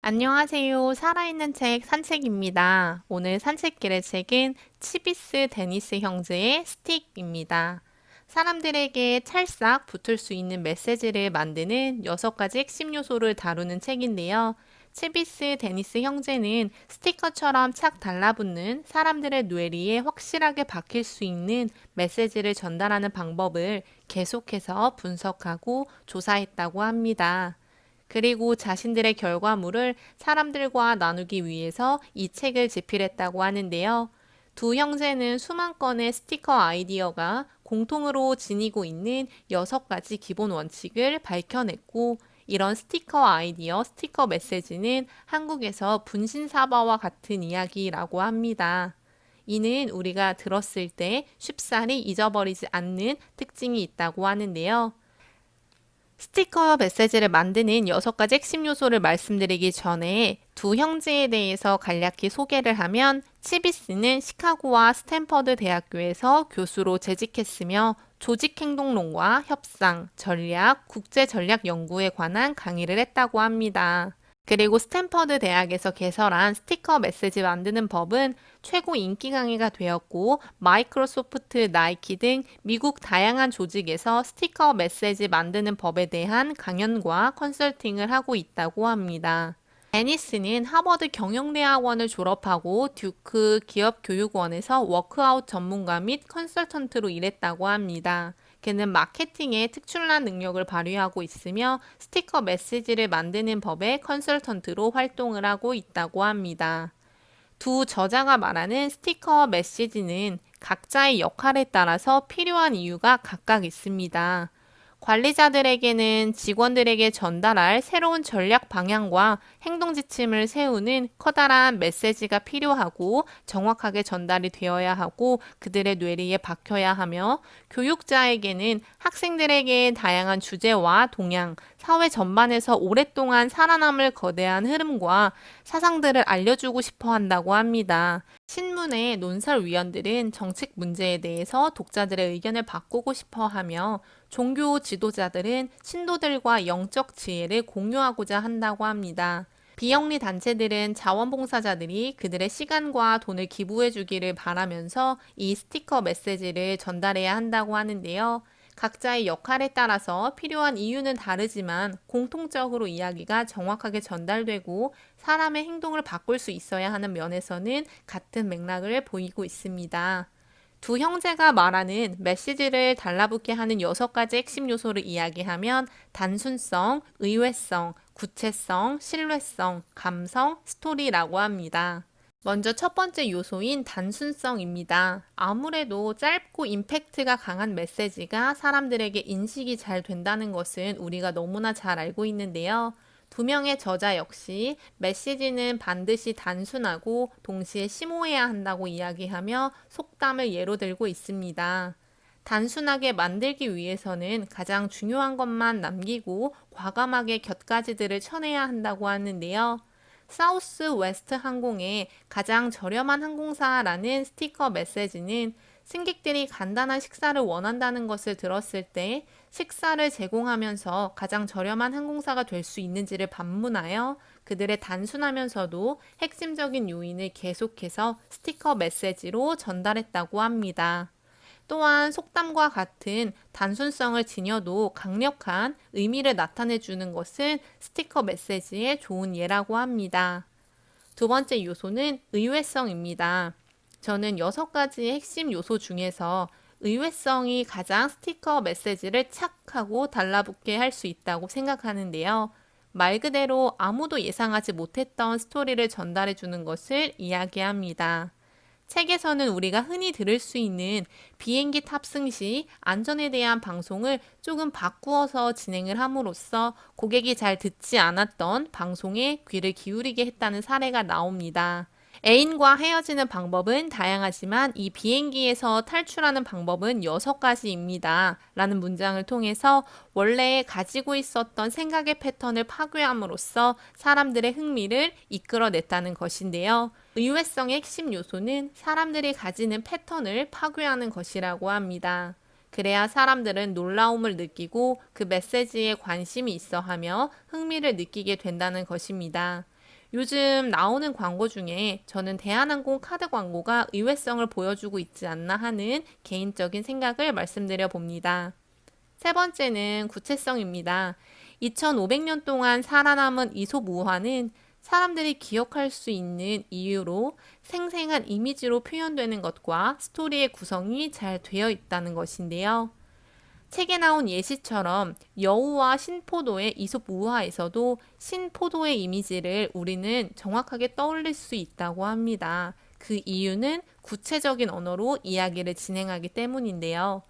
안녕하세요. 살아있는 책 산책입니다. 오늘 산책길의 책은 치비스 데니스 형제의 스틱입니다. 사람들에게 찰싹 붙을 수 있는 메시지를 만드는 6가지 핵심 요소를 다루는 책인데요. 치비스 데니스 형제는 스티커처럼 착 달라붙는 사람들의 뇌리에 확실하게 박힐 수 있는 메시지를 전달하는 방법을 계속해서 분석하고 조사했다고 합니다. 그리고 자신들의 결과물을 사람들과 나누기 위해서 이 책을 집필했다고 하는데요. 두 형제는 수만 건의 스티커 아이디어가 공통으로 지니고 있는 6가지 기본 원칙을 밝혀냈고, 이런 스티커 아이디어, 스티커 메시지는 한국에서 분신사바와 같은 이야기라고 합니다. 이는 우리가 들었을 때 쉽사리 잊어버리지 않는 특징이 있다고 하는데요. 스티커 메시지를 만드는 6가지 핵심 요소를 말씀드리기 전에 두 형제에 대해서 간략히 소개를 하면, 치비스는 시카고와 스탠퍼드 대학교에서 교수로 재직했으며 조직행동론과 협상, 전략, 국제전략 연구에 관한 강의를 했다고 합니다. 그리고 스탠퍼드 대학에서 개설한 스티커 메시지 만드는 법은 최고 인기 강의가 되었고, 마이크로소프트, 나이키 등 미국 다양한 조직에서 스티커 메시지 만드는 법에 대한 강연과 컨설팅을 하고 있다고 합니다. 데니스는 하버드 경영대학원을 졸업하고 듀크 기업교육원에서 워크아웃 전문가 및 컨설턴트로 일했다고 합니다. 그는 마케팅에 특출난 능력을 발휘하고 있으며 스티커 메시지를 만드는 법의 컨설턴트로 활동을 하고 있다고 합니다. 두 저자가 말하는 스티커 메시지는 각자의 역할에 따라서 필요한 이유가 각각 있습니다. 관리자들에게는 직원들에게 전달할 새로운 전략 방향과 행동 지침을 세우는 커다란 메시지가 필요하고 정확하게 전달이 되어야 하고 그들의 뇌리에 박혀야 하며, 교육자에게는 학생들에게 다양한 주제와 동향, 사회 전반에서 오랫동안 살아남을 거대한 흐름과 사상들을 알려주고 싶어 한다고 합니다. 신문의 논설위원들은 정책 문제에 대해서 독자들의 의견을 바꾸고 싶어 하며, 종교 지도자들은 신도들과 영적 지혜를 공유하고자 한다고 합니다. 비영리 단체들은 자원봉사자들이 그들의 시간과 돈을 기부해 주기를 바라면서 이 스티커 메시지를 전달해야 한다고 하는데요. 각자의 역할에 따라서 필요한 이유는 다르지만 공통적으로 이야기가 정확하게 전달되고 사람의 행동을 바꿀 수 있어야 하는 면에서는 같은 맥락을 보이고 있습니다. 두 형제가 말하는 메시지를 달라붙게 하는 6가지 핵심 요소를 이야기하면 단순성, 의외성, 구체성, 신뢰성, 감성, 스토리라고 합니다. 먼저 첫 번째 요소인 단순성입니다. 아무래도 짧고 임팩트가 강한 메시지가 사람들에게 인식이 잘 된다는 것은 우리가 너무나 잘 알고 있는데요. 두 명의 저자 역시 메시지는 반드시 단순하고 동시에 심오해야 한다고 이야기하며 속담을 예로 들고 있습니다. 단순하게 만들기 위해서는 가장 중요한 것만 남기고 과감하게 곁가지들을 쳐내야 한다고 하는데요. 사우스 웨스트 항공의 가장 저렴한 항공사라는 스티커 메시지는 승객들이 간단한 식사를 원한다는 것을 들었을 때 식사를 제공하면서 가장 저렴한 항공사가 될 수 있는지를 반문하여 그들의 단순하면서도 핵심적인 요인을 계속해서 스티커 메시지로 전달했다고 합니다. 또한 속담과 같은 단순성을 지녀도 강력한 의미를 나타내 주는 것은 스티커 메시지의 좋은 예라고 합니다. 두 번째 요소는 의외성입니다. 저는 6가지 핵심 요소 중에서 의외성이 가장 스티커 메시지를 착 하고 달라붙게 할 수 있다고 생각하는데요. 말 그대로 아무도 예상하지 못했던 스토리를 전달해 주는 것을 이야기합니다. 책에서는 우리가 흔히 들을 수 있는 비행기 탑승 시 안전에 대한 방송을 조금 바꾸어서 진행을 함으로써 고객이 잘 듣지 않았던 방송에 귀를 기울이게 했다는 사례가 나옵니다. 애인과 헤어지는 방법은 다양하지만 이 비행기에서 탈출하는 방법은 6가지입니다. 라는 문장을 통해서 원래 가지고 있었던 생각의 패턴을 파괴함으로써 사람들의 흥미를 이끌어냈다는 것인데요. 의외성의 핵심 요소는 사람들이 가지는 패턴을 파괴하는 것이라고 합니다. 그래야 사람들은 놀라움을 느끼고 그 메시지에 관심이 있어 하며 흥미를 느끼게 된다는 것입니다. 요즘 나오는 광고 중에 저는 대한항공 카드 광고가 의외성을 보여주고 있지 않나 하는 개인적인 생각을 말씀드려 봅니다. 세 번째는 구체성입니다. 2500년 동안 살아남은 이솝 우화는 사람들이 기억할 수 있는 이유로 생생한 이미지로 표현되는 것과 스토리의 구성이 잘 되어 있다는 것인데요. 책에 나온 예시처럼 여우와 신포도의 이솝 우화에서도 신포도의 이미지를 우리는 정확하게 떠올릴 수 있다고 합니다. 그 이유는 구체적인 언어로 이야기를 진행하기 때문인데요.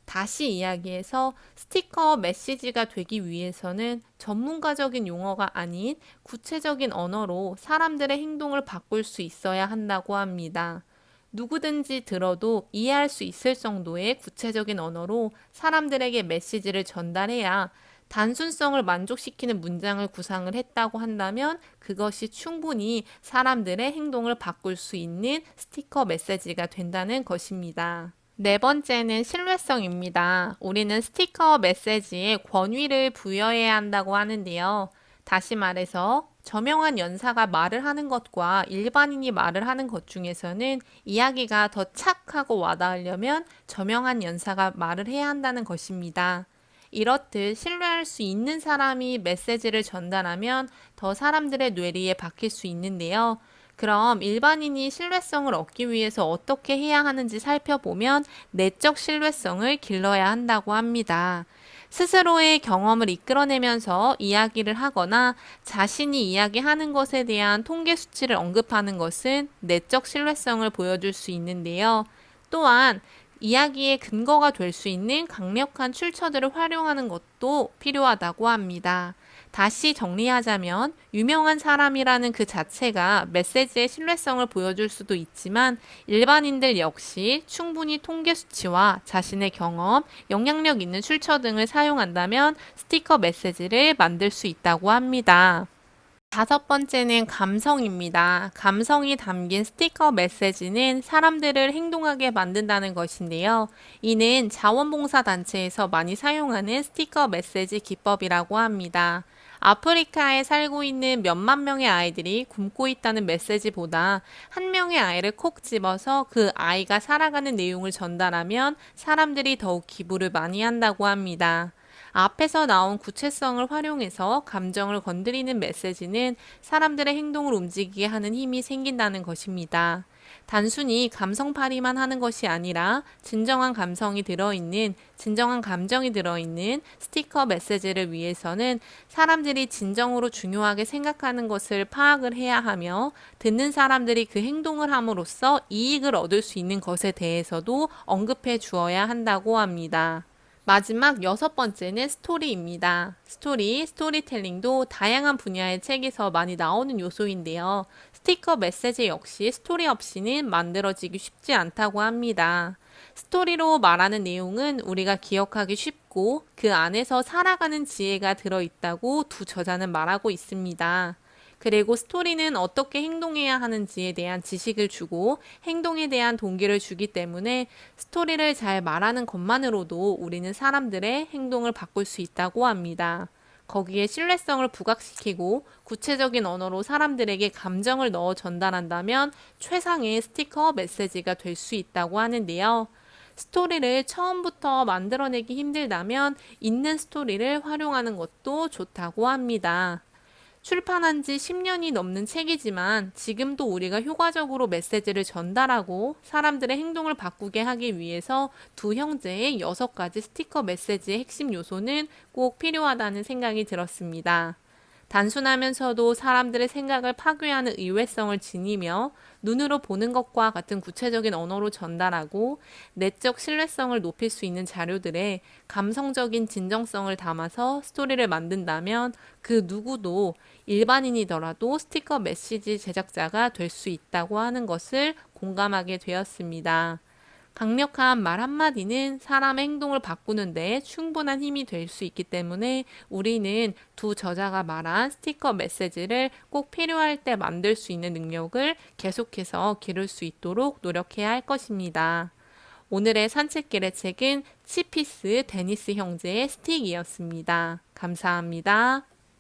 다시 이야기해서 스티커 메시지가 되기 위해서는 전문가적인 용어가 아닌 구체적인 언어로 사람들의 행동을 바꿀 수 있어야 한다고 합니다. 누구든지 들어도 이해할 수 있을 정도의 구체적인 언어로 사람들에게 메시지를 전달해야 단순성을 만족시키는 문장을 구상을 했다고 한다면 그것이 충분히 사람들의 행동을 바꿀 수 있는 스티커 메시지가 된다는 것입니다. 네 번째는 신뢰성입니다. 우리는 스티커 메시지에 권위를 부여해야 한다고 하는데요. 다시 말해서 저명한 연사가 말을 하는 것과 일반인이 말을 하는 것 중에서는 이야기가 더 착하고 와닿으려면 저명한 연사가 말을 해야 한다는 것입니다. 이렇듯 신뢰할 수 있는 사람이 메시지를 전달하면 더 사람들의 뇌리에 박힐 수 있는데요. 그럼 일반인이 신뢰성을 얻기 위해서 어떻게 해야 하는지 살펴보면 내적 신뢰성을 길러야 한다고 합니다. 스스로의 경험을 이끌어내면서 이야기를 하거나 자신이 이야기하는 것에 대한 통계 수치를 언급하는 것은 내적 신뢰성을 보여줄 수 있는데요. 또한 이야기의 근거가 될 수 있는 강력한 출처들을 활용하는 것도 필요하다고 합니다. 다시 정리하자면 유명한 사람이라는 그 자체가 메시지의 신뢰성을 보여줄 수도 있지만 일반인들 역시 충분히 통계 수치와 자신의 경험, 영향력 있는 출처 등을 사용한다면 스티커 메시지를 만들 수 있다고 합니다. 다섯 번째는 감성입니다. 감성이 담긴 스티커 메시지는 사람들을 행동하게 만든다는 것인데요. 이는 자원봉사 단체에서 많이 사용하는 스티커 메시지 기법이라고 합니다. 아프리카에 살고 있는 몇만 명의 아이들이 굶고 있다는 메시지보다 한 명의 아이를 콕 집어서 그 아이가 살아가는 내용을 전달하면 사람들이 더욱 기부를 많이 한다고 합니다. 앞에서 나온 구체성을 활용해서 감정을 건드리는 메시지는 사람들의 행동을 움직이게 하는 힘이 생긴다는 것입니다. 단순히 감성팔이만 하는 것이 아니라 진정한 감정이 들어있는 스티커 메시지를 위해서는 사람들이 진정으로 중요하게 생각하는 것을 파악을 해야 하며 듣는 사람들이 그 행동을 함으로써 이익을 얻을 수 있는 것에 대해서도 언급해 주어야 한다고 합니다. 마지막 여섯 번째는 스토리입니다. 스토리텔링도 다양한 분야의 책에서 많이 나오는 요소인데요. 스티커 메시지 역시 스토리 없이는 만들어지기 쉽지 않다고 합니다. 스토리로 말하는 내용은 우리가 기억하기 쉽고 그 안에서 살아가는 지혜가 들어있다고 두 저자는 말하고 있습니다. 그리고 스토리는 어떻게 행동해야 하는지에 대한 지식을 주고 행동에 대한 동기를 주기 때문에 스토리를 잘 말하는 것만으로도 우리는 사람들의 행동을 바꿀 수 있다고 합니다. 거기에 신뢰성을 부각시키고 구체적인 언어로 사람들에게 감정을 넣어 전달한다면 최상의 스티커 메시지가 될 수 있다고 하는데요. 스토리를 처음부터 만들어내기 힘들다면 있는 스토리를 활용하는 것도 좋다고 합니다. 출판한 지 10년이 넘는 책이지만 지금도 우리가 효과적으로 메시지를 전달하고 사람들의 행동을 바꾸게 하기 위해서 두 형제의 6가지 스티커 메시지의 핵심 요소는 꼭 필요하다는 생각이 들었습니다. 단순하면서도 사람들의 생각을 파괴하는 의외성을 지니며 눈으로 보는 것과 같은 구체적인 언어로 전달하고 내적 신뢰성을 높일 수 있는 자료들에 감성적인 진정성을 담아서 스토리를 만든다면 그 누구도 일반인이더라도 스티커 메시지 제작자가 될 수 있다고 하는 것을 공감하게 되었습니다. 강력한 말 한마디는 사람의 행동을 바꾸는데 충분한 힘이 될 수 있기 때문에 우리는 두 저자가 말한 스티커 메시지를 꼭 필요할 때 만들 수 있는 능력을 계속해서 기를 수 있도록 노력해야 할 것입니다. 오늘의 산책길의 책은 치피스 데니스 형제의 스틱이었습니다. 감사합니다.